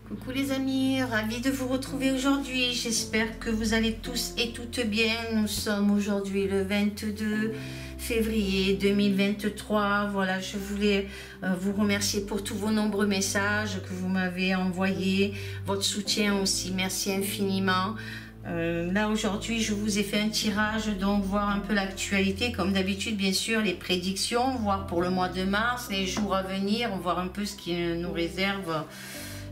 Coucou les amis, ravie de vous retrouver aujourd'hui. J'espère que vous allez tous et toutes bien. Nous sommes aujourd'hui le 22 février 2023. Voilà, je voulais vous remercier pour tous vos nombreux messages que vous m'avez envoyés, votre soutien aussi, merci infiniment. Là aujourd'hui je vous ai fait un tirage, donc voir un peu l'actualité comme d'habitude, bien sûr les prédictions, voir pour le mois de mars, les jours à venir, voir un peu ce qui nous réserve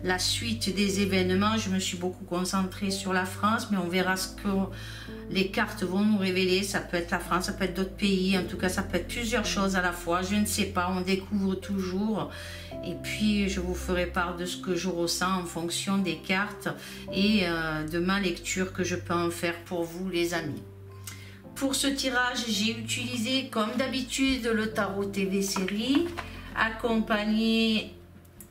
la suite des événements. Je me suis beaucoup concentrée sur la France, mais on verra ce que les cartes vont nous révéler. Ça peut être la France, ça peut être d'autres pays, en tout cas ça peut être plusieurs choses à la fois, je ne sais pas, on découvre toujours. Et puis je vous ferai part de ce que je ressens en fonction des cartes et de ma lecture que je peux en faire pour vous les amis. Pour ce tirage, j'ai utilisé comme d'habitude le tarot TV série, accompagné,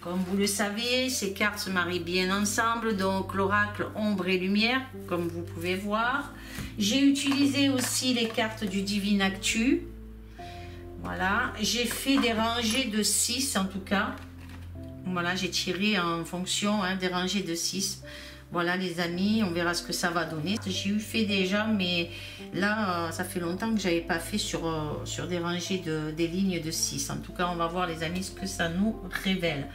comme vous le savez, ces cartes se marient bien ensemble, donc l'oracle ombre et lumière, comme vous pouvez voir. J'ai utilisé aussi les cartes du Divine Actu. Voilà, j'ai fait des rangées de 6 en tout cas. Voilà, j'ai tiré en fonction des rangées de 6. Voilà les amis, on verra ce que ça va donner. J'ai eu fait déjà, mais là, ça fait longtemps que je n'avais pas fait sur des rangées des lignes de 6. En tout cas, on va voir les amis ce que ça nous révèle.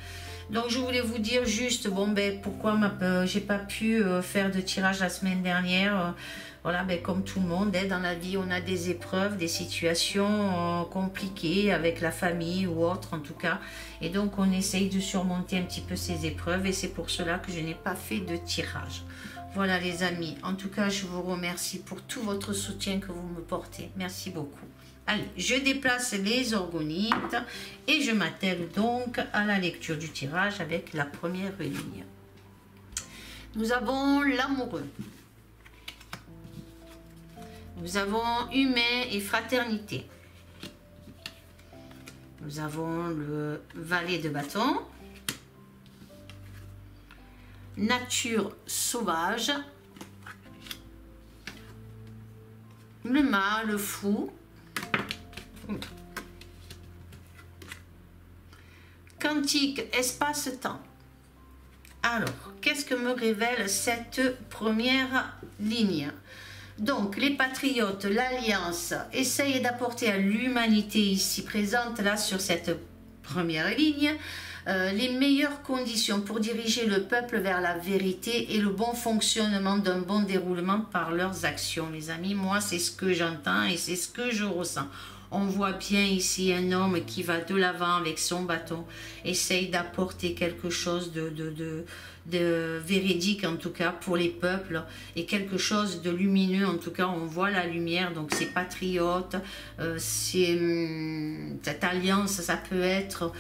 Donc je voulais vous dire juste, bon ben pourquoi j'ai pas pu faire de tirage la semaine dernière. Voilà, ben comme tout le monde, dans la vie on a des épreuves, des situations compliquées avec la famille ou autre en tout cas. Et donc on essaye de surmonter un petit peu ces épreuves et c'est pour cela que je n'ai pas fait de tirage. Voilà les amis, en tout cas je vous remercie pour tout votre soutien que vous me portez. Merci beaucoup. Allez, je déplace les orgonites et je m'attelle donc à la lecture du tirage avec la première ligne. Nous avons l'amoureux. Nous avons humain et fraternité. Nous avons le valet de bâton. Nature sauvage. Le mât, le fou. Quantique, espace-temps. Alors, qu'est-ce que me révèle cette première ligne? Donc, les patriotes, l'Alliance, essayent d'apporter à l'humanité ici présente, là, sur cette première ligne, les meilleures conditions pour diriger le peuple vers la vérité et le bon fonctionnement d'un bon déroulement par leurs actions. Les amis, moi, c'est ce que j'entends et c'est ce que je ressens. On voit bien ici un homme qui va de l'avant avec son bâton, essaye d'apporter quelque chose de véridique en tout cas pour les peuples et quelque chose de lumineux. En tout cas on voit la lumière, donc c'est patriote, cette alliance, ça peut être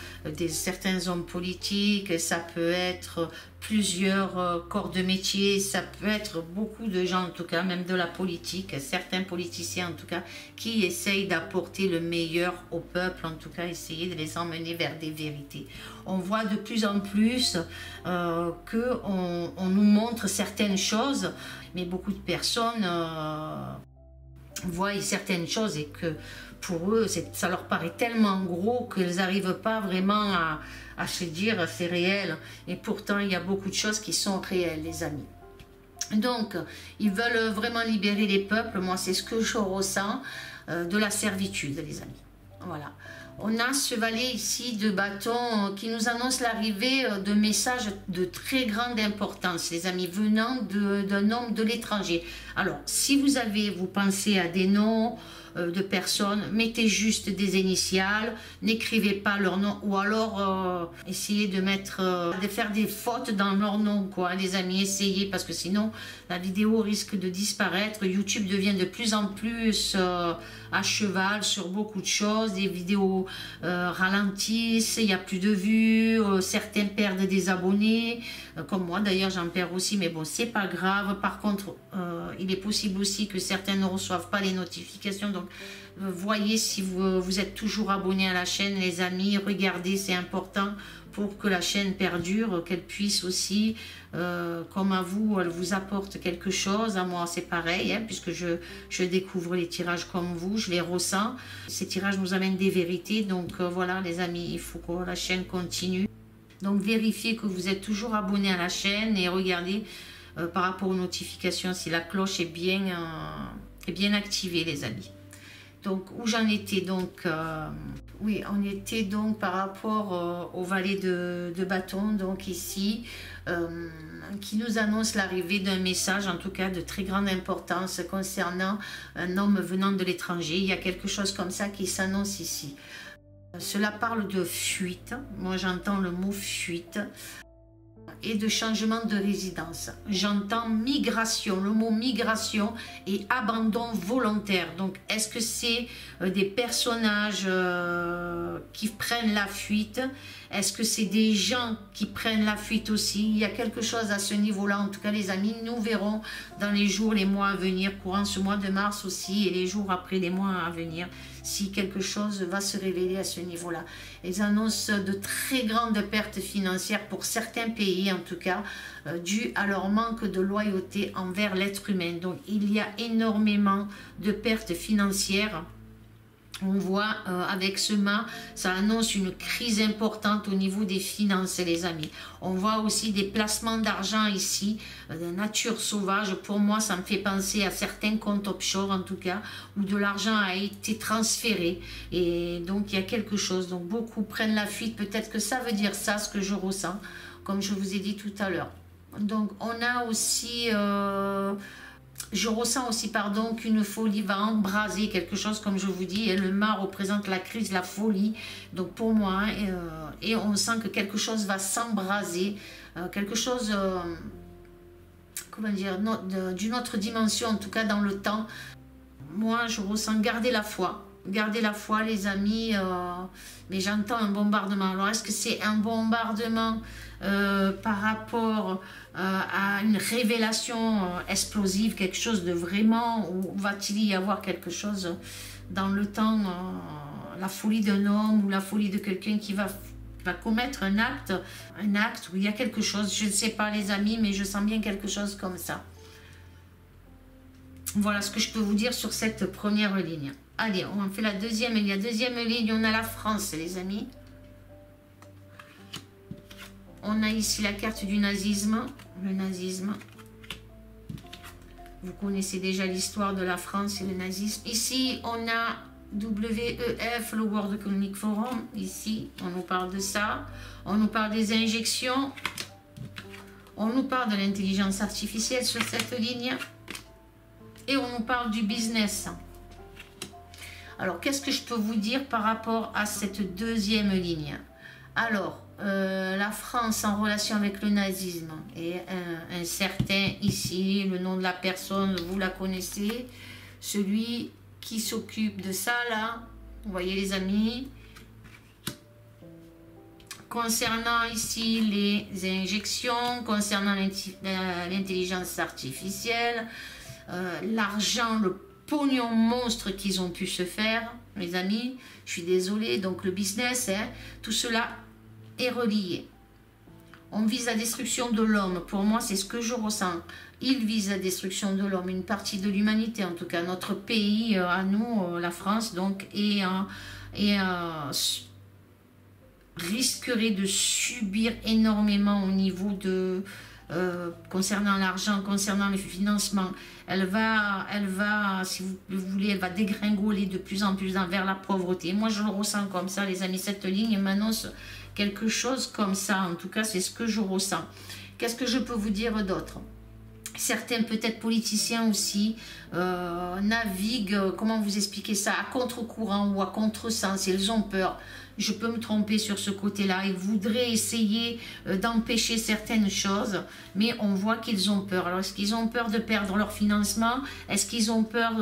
certains hommes politiques, ça peut être plusieurs corps de métier, ça peut être beaucoup de gens en tout cas, même de la politique, certains politiciens en tout cas, qui essayent d'apporter le meilleur au peuple, en tout cas essayer de les emmener vers des vérités. On voit de plus en plus qu'on nous montre certaines choses, mais beaucoup de personnes voient certaines choses et que pour eux, ça leur paraît tellement gros qu'ils n'arrivent pas vraiment à se dire c'est réel. Et pourtant, il y a beaucoup de choses qui sont réelles, les amis. Donc, ils veulent vraiment libérer les peuples. Moi, c'est ce que je ressens de la servitude, les amis. Voilà. On a ce valet ici de bâton qui nous annonce l'arrivée de messages de très grande importance, les amis, venant d'un homme de l'étranger. Alors, si vous pensez à des noms de personnes, mettez juste des initiales, n'écrivez pas leur nom, ou alors essayez de faire des fautes dans leur nom, quoi, les amis, essayez, parce que sinon la vidéo risque de disparaître. YouTube devient de plus en plus à cheval sur beaucoup de choses, des vidéos ralentissent, il n'y a plus de vues, certains perdent des abonnés, comme moi d'ailleurs j'en perds aussi, mais bon c'est pas grave. Par contre il est possible aussi que certains ne reçoivent pas les notifications, donc voyez si vous êtes toujours abonné à la chaîne, les amis, regardez, c'est important pour que la chaîne perdure, qu'elle puisse aussi, comme à vous, elle vous apporte quelque chose. À moi, c'est pareil, puisque je découvre les tirages comme vous, je les ressens. Ces tirages nous amènent des vérités, donc voilà les amis, il faut que la chaîne continue. Donc vérifiez que vous êtes toujours abonné à la chaîne et regardez par rapport aux notifications si la cloche est bien activée, les amis. Donc où j'en étais donc oui, on était donc par rapport au valet de bâton, donc ici, qui nous annonce l'arrivée d'un message, en tout cas de très grande importance concernant un homme venant de l'étranger. Il y a quelque chose comme ça qui s'annonce ici. Cela parle de fuite, moi j'entends le mot fuite, et de changement de résidence. J'entends migration, le mot migration et abandon volontaire. Donc, est-ce que c'est des personnages qui prennent la fuite? Est-ce que c'est des gens qui prennent la fuite aussi? Il y a quelque chose à ce niveau-là. En tout cas, les amis, nous verrons dans les jours, les mois à venir, courant ce mois de mars aussi, et les jours après les mois à venir, si quelque chose va se révéler à ce niveau-là. Ils annoncent de très grandes pertes financières pour certains pays, en tout cas, dues à leur manque de loyauté envers l'être humain. Donc, il y a énormément de pertes financières. On voit avec ce mât, ça annonce une crise importante au niveau des finances, les amis. On voit aussi des placements d'argent ici, de nature sauvage. Pour moi, ça me fait penser à certains comptes offshore, en tout cas, où de l'argent a été transféré. Et donc, il y a quelque chose. Donc, beaucoup prennent la fuite. Peut-être que ça veut dire ça, ce que je ressens, comme je vous ai dit tout à l'heure. Donc, on a aussi... je ressens aussi, pardon, qu'une folie va embraser quelque chose, comme je vous dis, et le mât représente la crise, la folie, donc pour moi, et on sent que quelque chose va s'embraser, quelque chose, comment dire, d'une autre dimension, en tout cas dans le temps. Moi, je ressens garder la foi, les amis, mais j'entends un bombardement. Alors, est-ce que c'est un bombardement par rapport à une révélation explosive, quelque chose de vraiment, ou va-t-il y avoir quelque chose dans le temps, la folie d'un homme ou la folie de quelqu'un qui va commettre un acte où il y a quelque chose, je ne sais pas les amis, mais je sens bien quelque chose comme ça. Voilà ce que je peux vous dire sur cette première ligne. Allez, on fait la deuxième ligne, on a la France, les amis. On a ici la carte du nazisme, le nazisme. Vous connaissez déjà l'histoire de la France et le nazisme. Ici, on a WEF, le World Economic Forum. Ici, on nous parle de ça. On nous parle des injections. On nous parle de l'intelligence artificielle sur cette ligne. Et on nous parle du business. Alors, qu'est-ce que je peux vous dire par rapport à cette deuxième ligne? Alors, la France en relation avec le nazisme et un certain ici, le nom de la personne, vous la connaissez, celui qui s'occupe de ça là, vous voyez les amis, concernant ici les injections, concernant l'intelligence artificielle, l'argent, le pognon monstre qu'ils ont pu se faire, mes amis, je suis désolée, donc le business, hein, tout cela est relié. On vise la destruction de l'homme, pour moi c'est ce que je ressens. Il vise la destruction de l'homme, une partie de l'humanité, en tout cas notre pays, à nous, la France, donc, risquerait de subir énormément au niveau de... concernant l'argent, concernant le financement, elle va, si vous voulez, elle va dégringoler de plus en plus vers la pauvreté. Moi, je le ressens comme ça, les amis. Cette ligne m'annonce quelque chose comme ça. En tout cas, c'est ce que je ressens. Qu'est-ce que je peux vous dire d'autre? Certains, peut-être politiciens aussi, naviguent, comment vous expliquer ça, à contre-courant ou à contre-sens. Ils ont peur. Je peux me tromper sur ce côté-là. Ils voudraient essayer d'empêcher certaines choses, mais on voit qu'ils ont peur. Alors, est-ce qu'ils ont peur de perdre leur financement? Est-ce qu'ils ont peur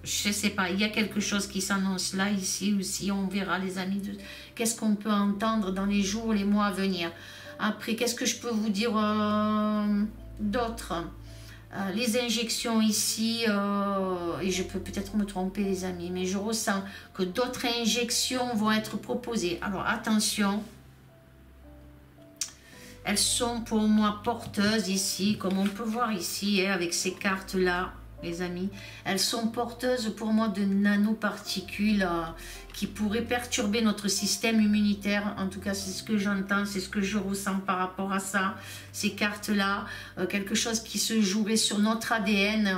je ne sais pas. Il y a quelque chose qui s'annonce là, ici aussi. On verra, les amis. Qu'est-ce qu'on peut entendre dans les jours, les mois à venir? Après, qu'est-ce que je peux vous dire d'autres? Les injections ici, et je peux peut-être me tromper les amis, mais je ressens que d'autres injections vont être proposées. Alors attention, elles sont pour moi porteuses ici, comme on peut voir ici, hein, avec ces cartes là. les amis. Elles sont porteuses pour moi de nanoparticules qui pourraient perturber notre système immunitaire. En tout cas, c'est ce que j'entends, c'est ce que je ressens par rapport à ça. Ces cartes-là, quelque chose qui se jouerait sur notre ADN.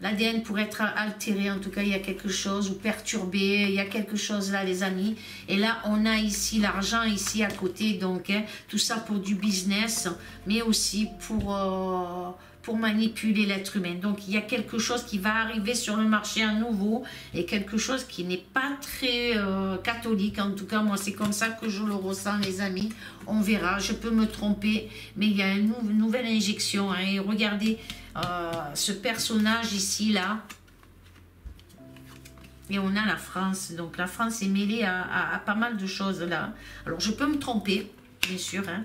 L'ADN pourrait être altéré, en tout cas, il y a quelque chose, ou perturbé, il y a quelque chose là, les amis. Et là, on a ici l'argent, ici à côté, donc, hein, tout ça pour du business, mais aussi pour manipuler l'être humain. Donc il y a quelque chose qui va arriver sur le marché à nouveau et quelque chose qui n'est pas très catholique. En tout cas, moi c'est comme ça que je le ressens, les amis. On verra, je peux me tromper, mais il y a une nouvelle injection. Hein. Et regardez ce personnage ici, là. Et on a la France. Donc la France est mêlée à pas mal de choses là. Alors je peux me tromper, bien sûr, hein.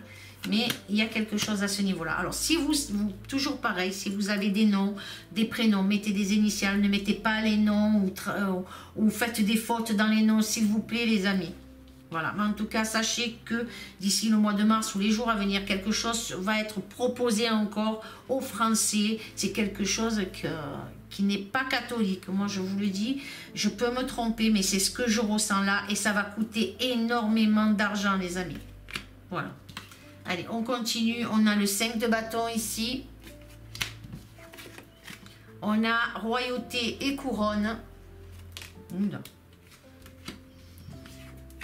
Mais il y a quelque chose à ce niveau-là. Alors, si vous, toujours pareil, si vous avez des noms, des prénoms, mettez des initiales, ne mettez pas les noms ou faites des fautes dans les noms, s'il vous plaît, les amis. Voilà. Mais en tout cas, sachez que d'ici le mois de mars ou les jours à venir, quelque chose va être proposé encore aux Français. C'est quelque chose qui n'est pas catholique. Moi, je vous le dis, je peux me tromper, mais c'est ce que je ressens là. Et ça va coûter énormément d'argent, les amis. Voilà. Allez, on continue. On a le 5 de bâton ici. On a royauté et couronne.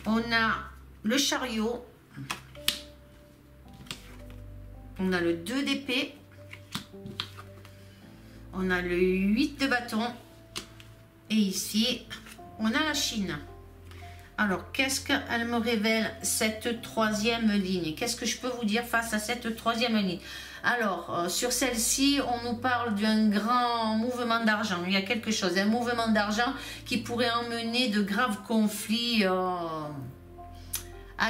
On a le chariot. On a le 2 d'épée. On a le 8 de bâton. Et ici, on a la Chine. Alors, qu'est-ce qu'elle me révèle, cette troisième ligne? Qu'est-ce que je peux vous dire face à cette troisième ligne? Alors, sur celle-ci, on nous parle d'un grand mouvement d'argent. Il y a quelque chose, un mouvement d'argent qui pourrait emmener de graves conflits à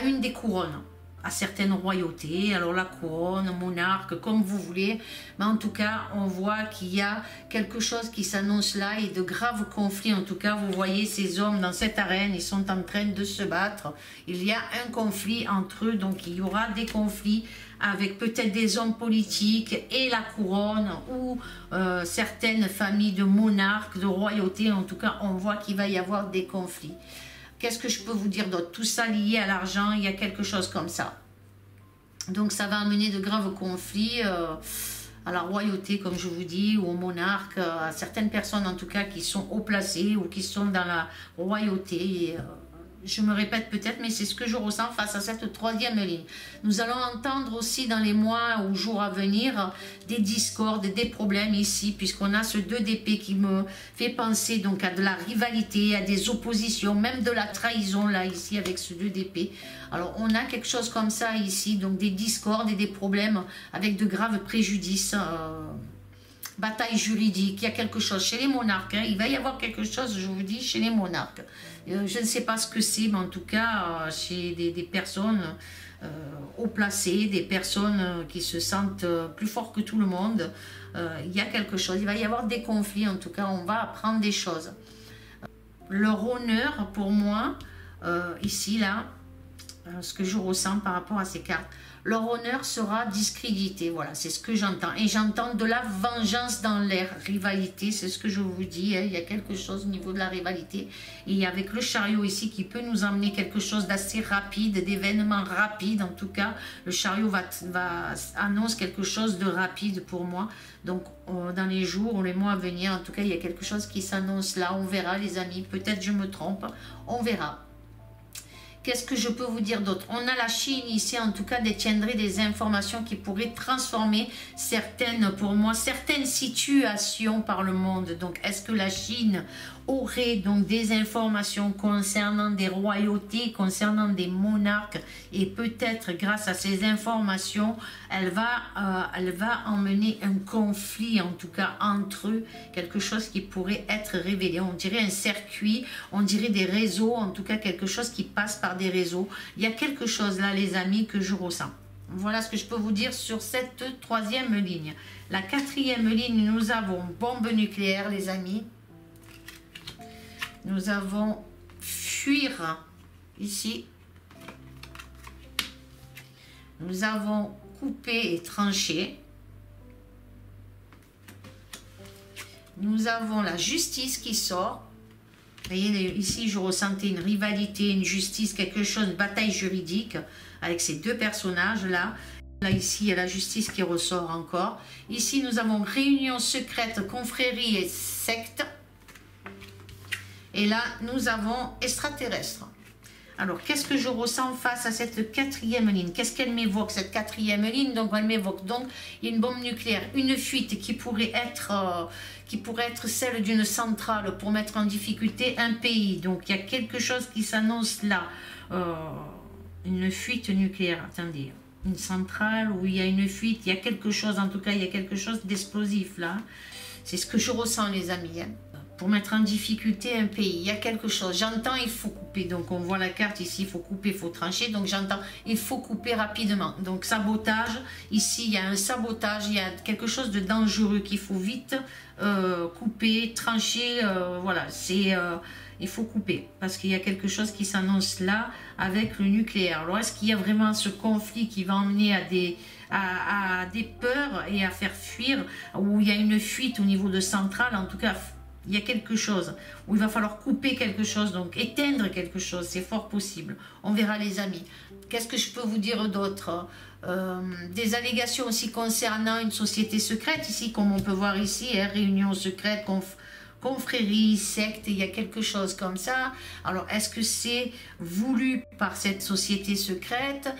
une des couronnes, à certaines royautés. Alors la couronne, monarque, comme vous voulez. Mais en tout cas, on voit qu'il y a quelque chose qui s'annonce là et de graves conflits. En tout cas, vous voyez ces hommes dans cette arène, ils sont en train de se battre. Il y a un conflit entre eux, donc il y aura des conflits avec peut-être des hommes politiques et la couronne ou certaines familles de monarques, de royautés. En tout cas, on voit qu'il va y avoir des conflits. Qu'est-ce que je peux vous dire d'autre? Tout ça lié à l'argent, il y a quelque chose comme ça. Donc ça va amener de graves conflits à la royauté, comme je vous dis, ou aux monarques, à certaines personnes en tout cas qui sont haut placées ou qui sont dans la royauté. Et, je me répète peut-être, mais c'est ce que je ressens face à cette troisième ligne. Nous allons entendre aussi dans les mois ou jours à venir des discordes, des problèmes ici, puisqu'on a ce 2 d'épée qui me fait penser donc à de la rivalité, à des oppositions, même de la trahison là, ici, avec ce 2 d'épée. Alors, on a quelque chose comme ça ici, donc des discordes et des problèmes avec de graves préjudices. Bataille juridique, il y a quelque chose chez les monarques, hein. Il va y avoir quelque chose, je vous dis, chez les monarques. Je ne sais pas ce que c'est, mais en tout cas, chez des personnes haut placées, des personnes qui se sentent plus forts que tout le monde, il y a quelque chose, il va y avoir des conflits, en tout cas, on va apprendre des choses. Leur honneur, pour moi, ici, là, ce que je ressens par rapport à ces cartes, leur honneur sera discrédité. Voilà, c'est ce que j'entends. Et j'entends de la vengeance dans l'air, rivalité, c'est ce que je vous dis. Hein. Il y a quelque chose au niveau de la rivalité. Et avec le chariot ici qui peut nous emmener quelque chose d'assez rapide, d'événements rapides. En tout cas, le chariot annonce quelque chose de rapide pour moi. Donc, dans les jours ou les mois à venir, en tout cas, il y a quelque chose qui s'annonce là. On verra, les amis. Peut-être je me trompe. On verra. Qu'est-ce que je peux vous dire d'autre? On a la Chine ici, en tout cas, détiendrait des informations qui pourraient transformer certaines, pour moi, certaines situations par le monde. Donc, est-ce que la Chine aurait donc des informations concernant des royautés, concernant des monarques, et peut-être grâce à ces informations, elle va emmener un conflit, en tout cas entre eux, quelque chose qui pourrait être révélé. On dirait un circuit, on dirait des réseaux, en tout cas quelque chose qui passe par des réseaux. Il y a quelque chose là, les amis, que je ressens. Voilà ce que je peux vous dire sur cette troisième ligne. La quatrième ligne, nous avons bombe nucléaire, les amis. Nous avons fuir ici. Nous avons couper et trancher. nous avons la justice qui sort. Vous voyez, ici, je ressentais une rivalité, une justice, quelque chose, une bataille juridique avec ces deux personnages-là. Là, ici, il y a la justice qui ressort encore. Ici, nous avons réunion secrète, confrérie et secte. Et là, nous avons extraterrestre. Alors, qu'est-ce que je ressens face à cette quatrième ligne? Qu'est-ce qu'elle m'évoque, cette quatrième ligne? Donc, elle m'évoque donc une bombe nucléaire, une fuite qui pourrait être celle d'une centrale pour mettre en difficulté un pays. Donc, il y a quelque chose qui s'annonce là. Une fuite nucléaire, attendez. Une centrale où il y a une fuite, il y a quelque chose, en tout cas, il y a quelque chose d'explosif là. C'est ce que je ressens, les amis. Hein. Pour mettre en difficulté un pays, il y a quelque chose. J'entends, il faut couper. Donc, on voit la carte ici, il faut couper, il faut trancher. Donc, j'entends, il faut couper rapidement. Donc, sabotage. Ici, il y a un sabotage, il y a quelque chose de dangereux qu'il faut vite couper, trancher. Voilà, il faut couper. Parce qu'il y a quelque chose qui s'annonce là avec le nucléaire. Alors, est-ce qu'il y a vraiment ce conflit qui va emmener à des peurs et à faire fuir, où il y a une fuite au niveau de centrale, en tout cas, il y a quelque chose où il va falloir couper quelque chose, donc éteindre quelque chose, c'est fort possible. On verra, les amis. Qu'est-ce que je peux vous dire d'autre? Des allégations aussi concernant une société secrète, ici, comme on peut voir ici, hein, réunion secrète, confrérie, secte, il y a quelque chose comme ça. Alors, est-ce que c'est voulu par cette société secrète?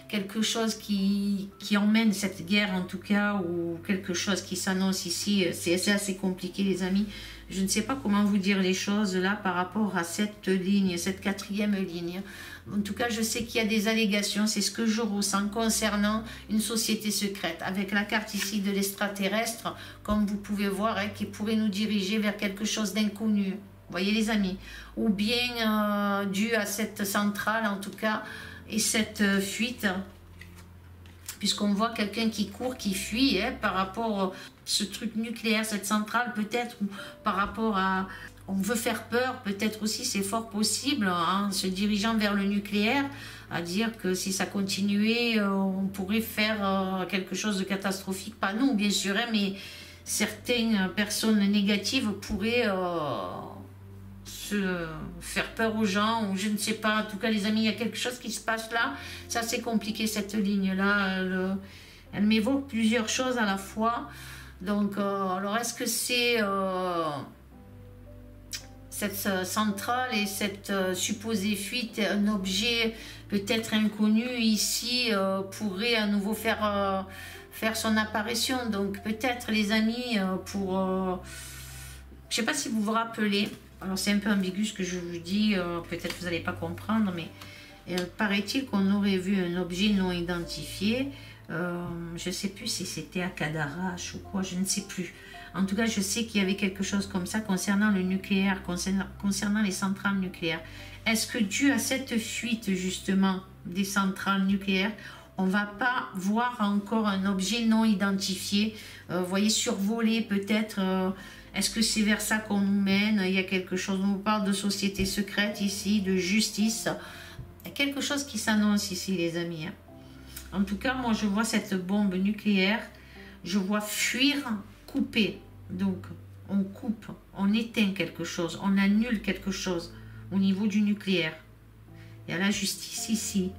Quelque chose qui emmène cette guerre, en tout cas, ou quelque chose qui s'annonce ici, c'est assez compliqué, les amis. Je ne sais pas comment vous dire les choses là par rapport à cette ligne, cette quatrième ligne. En tout cas, je sais qu'il y a des allégations, c'est ce que je ressens concernant une société secrète, avec la carte ici de l'extraterrestre, comme vous pouvez voir, hein, qui pourrait nous diriger vers quelque chose d'inconnu. Vous voyez, les amis? Ou bien dû à cette centrale, en tout cas, et cette fuite, puisqu'on voit quelqu'un qui court, qui fuit, hein, par rapport à ce truc nucléaire, cette centrale peut-être, ou par rapport à... On veut faire peur, peut-être aussi, c'est fort possible, hein, en se dirigeant vers le nucléaire, à dire que si ça continuait, on pourrait faire quelque chose de catastrophique. Pas nous, bien sûr, hein, mais certaines personnes négatives pourraient... faire peur aux gens, ou je ne sais pas. En tout cas, les amis, il y a quelque chose qui se passe là. Ça, c'est compliqué, cette ligne-là. Elle m'évoque plusieurs choses à la fois. Donc, alors, est-ce que c'est cette centrale et cette supposée fuite, un objet peut-être inconnu ici pourrait à nouveau faire son apparition? Donc, peut-être, les amis, pour... je ne sais pas si vous vous rappelez. Alors, c'est un peu ambigu ce que je vous dis, peut-être vous n'allez pas comprendre, mais paraît-il qu'on aurait vu un objet non identifié. Je ne sais plus si c'était à Cadarache ou quoi, je ne sais plus. En tout cas, je sais qu'il y avait quelque chose comme ça concernant le nucléaire, concernant les centrales nucléaires. Est-ce que dû à cette fuite, justement, des centrales nucléaires, on ne va pas voir encore un objet non identifié, vous voyez, survolé peut-être est-ce que c'est vers ça qu'on nous mène? Il y a quelque chose, on nous parle de société secrète ici, de justice. Il y a quelque chose qui s'annonce ici, les amis. En tout cas, moi, je vois cette bombe nucléaire. Je vois fuir, couper. Donc, on coupe, on éteint quelque chose, on annule quelque chose au niveau du nucléaire. Il y a la justice ici.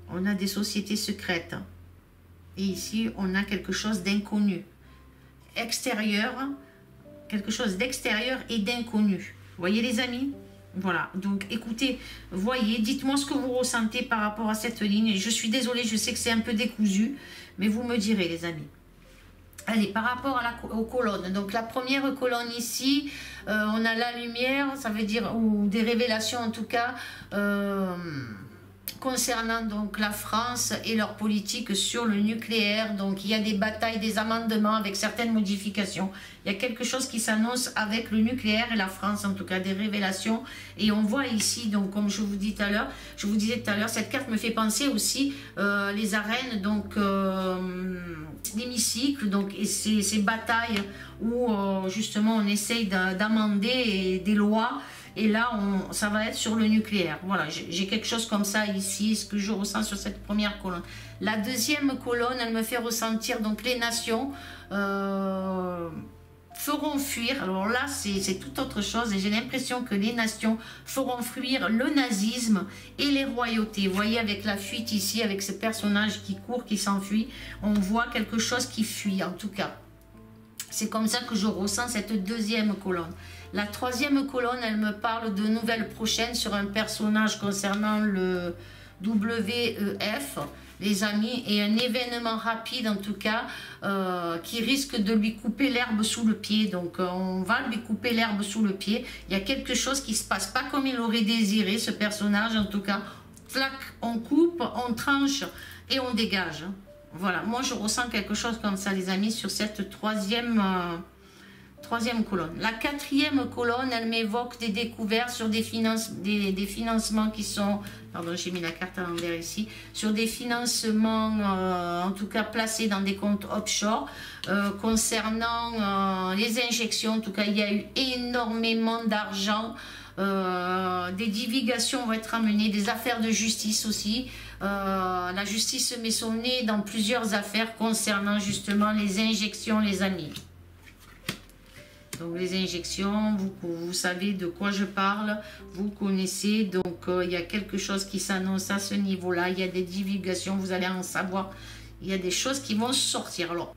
On a des sociétés secrètes. Et ici, on a quelque chose d'inconnu. Extérieur, quelque chose d'extérieur et d'inconnu. Vous voyez, les amis? Voilà, donc écoutez, voyez, dites-moi ce que vous ressentez par rapport à cette ligne. Je suis désolée, je sais que c'est un peu décousu, mais vous me direz, les amis. Allez, par rapport aux colonnes, donc la première colonne ici, on a la lumière, ça veut dire, ou des révélations en tout cas, concernant donc la France et leur politique sur le nucléaire. Donc il y a des batailles, des amendements avec certaines modifications. Il y a quelque chose qui s'annonce avec le nucléaire et la France, en tout cas des révélations. Et on voit ici, donc comme je vous disais tout à l'heure, cette carte me fait penser aussi les arènes, donc l'hémicycle, donc et ces batailles où justement on essaye d'amender des lois. Et là, ça va être sur le nucléaire. Voilà, j'ai quelque chose comme ça ici, ce que je ressens sur cette première colonne. La deuxième colonne, elle me fait ressentir donc les nations. feront fuir, alors là c'est tout autre chose, et j'ai l'impression que les nations feront fuir le nazisme et les royautés. Vous voyez avec la fuite ici, avec ce personnage qui court, qui s'enfuit, on voit quelque chose qui fuit en tout cas. C'est comme ça que je ressens cette deuxième colonne. La troisième colonne, elle me parle de nouvelles prochaines sur un personnage concernant le WEF, les amis, et un événement rapide en tout cas qui risque de lui couper l'herbe sous le pied. Donc on va lui couper l'herbe sous le pied. Il y a quelque chose qui se passe pas comme il aurait désiré, ce personnage en tout cas. Flac, on coupe, on tranche et on dégage. Voilà, moi je ressens quelque chose comme ça les amis sur cette troisième colonne. La quatrième colonne, elle m'évoque des découvertes sur des financements qui sont, pardon j'ai mis la carte à l'envers ici, sur des financements en tout cas placés dans des comptes offshore, concernant les injections. En tout cas il y a eu énormément d'argent, des divulgations vont être amenées, des affaires de justice aussi. La justice met son nez dans plusieurs affaires concernant justement les injections les amis. Donc les injections, vous savez de quoi je parle, vous connaissez, donc il y a quelque chose qui s'annonce à ce niveau-là, il y a des divulgations, vous allez en savoir, il y a des choses qui vont sortir. Alors,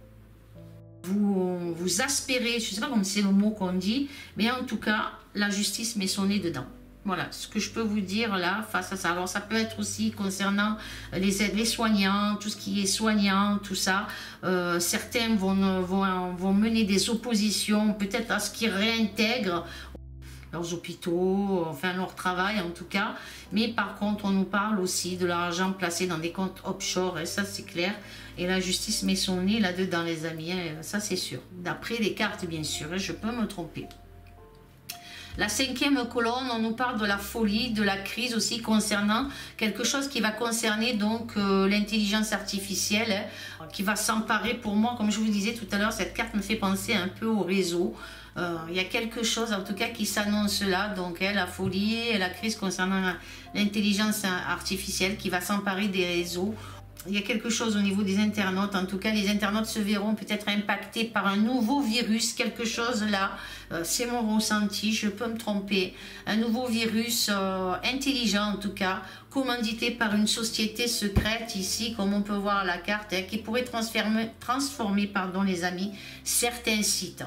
vous aspirez, je ne sais pas comment c'est le mot qu'on dit, mais en tout cas, la justice met son nez dedans. Voilà ce que je peux vous dire là face à ça. Alors ça peut être aussi concernant les soignants, tout ce qui est soignant, tout ça. Certains vont mener des oppositions peut-être à ce qu'ils réintègrent leurs hôpitaux, enfin leur travail en tout cas. Mais par contre on nous parle aussi de l'argent placé dans des comptes offshore, et ça c'est clair. Et la justice met son nez là-dedans les amis, hein, ça c'est sûr. D'après les cartes bien sûr, et je peux me tromper. La cinquième colonne, on nous parle de la folie, de la crise aussi concernant quelque chose qui va concerner donc l'intelligence artificielle, hein, qui va s'emparer pour moi, comme je vous disais tout à l'heure, cette carte me fait penser un peu au réseau. Il y a quelque chose en tout cas qui s'annonce là, donc la folie et la crise concernant l'intelligence artificielle qui va s'emparer des réseaux. Il y a quelque chose au niveau des internautes, en tout cas les internautes se verront peut-être impactés par un nouveau virus, quelque chose là, c'est mon ressenti, je peux me tromper, un nouveau virus intelligent en tout cas, commandité par une société secrète ici, comme on peut voir à la carte, hein, qui pourrait transformer pardon, les amis, certains sites.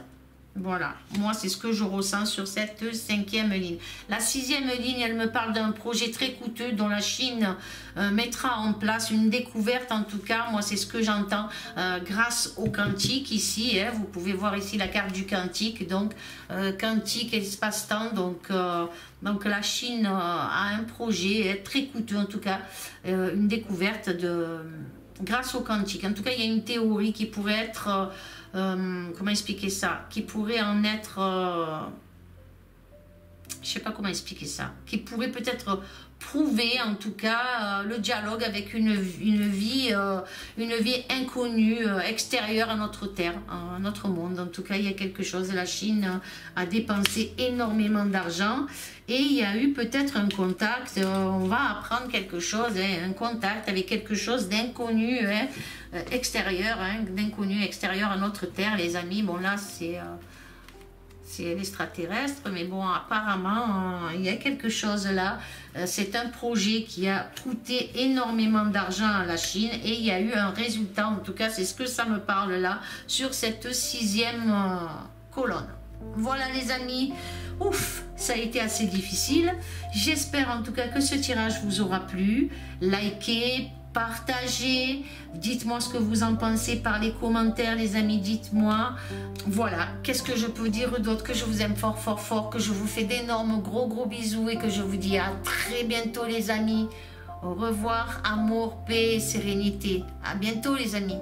Voilà, moi c'est ce que je ressens sur cette cinquième ligne. La sixième ligne, elle me parle d'un projet très coûteux dont la Chine mettra en place une découverte. En tout cas, moi c'est ce que j'entends grâce au quantique ici. Hein, vous pouvez voir ici la carte du quantique, donc quantique, espace-temps. Donc la Chine a un projet très coûteux en tout cas, une découverte grâce au quantique. En tout cas, il y a une théorie qui pourrait être... comment expliquer ça, qui pourrait en être je sais pas comment expliquer ça, qui pourrait peut-être prouver en tout cas le dialogue avec une vie inconnue, extérieure à notre terre, à notre monde. En tout cas il y a quelque chose, la Chine a dépensé énormément d'argent et il y a eu peut-être un contact, on va apprendre quelque chose, hein, un contact avec quelque chose d'inconnu, hein, extérieur, hein, d'inconnu extérieur à notre terre les amis. Bon là c'est l'extraterrestre, mais bon apparemment il y a quelque chose là, c'est un projet qui a coûté énormément d'argent à la Chine et il y a eu un résultat, en tout cas c'est ce que ça me parle là sur cette sixième colonne. Voilà les amis, ouf, ça a été assez difficile, j'espère en tout cas que ce tirage vous aura plu, likez, partagez, dites-moi ce que vous en pensez par les commentaires les amis, dites-moi. Voilà, qu'est-ce que je peux dire d'autre, que je vous aime fort fort fort, que je vous fais d'énormes gros bisous et que je vous dis à très bientôt les amis. Au revoir, amour, paix, sérénité. À bientôt les amis.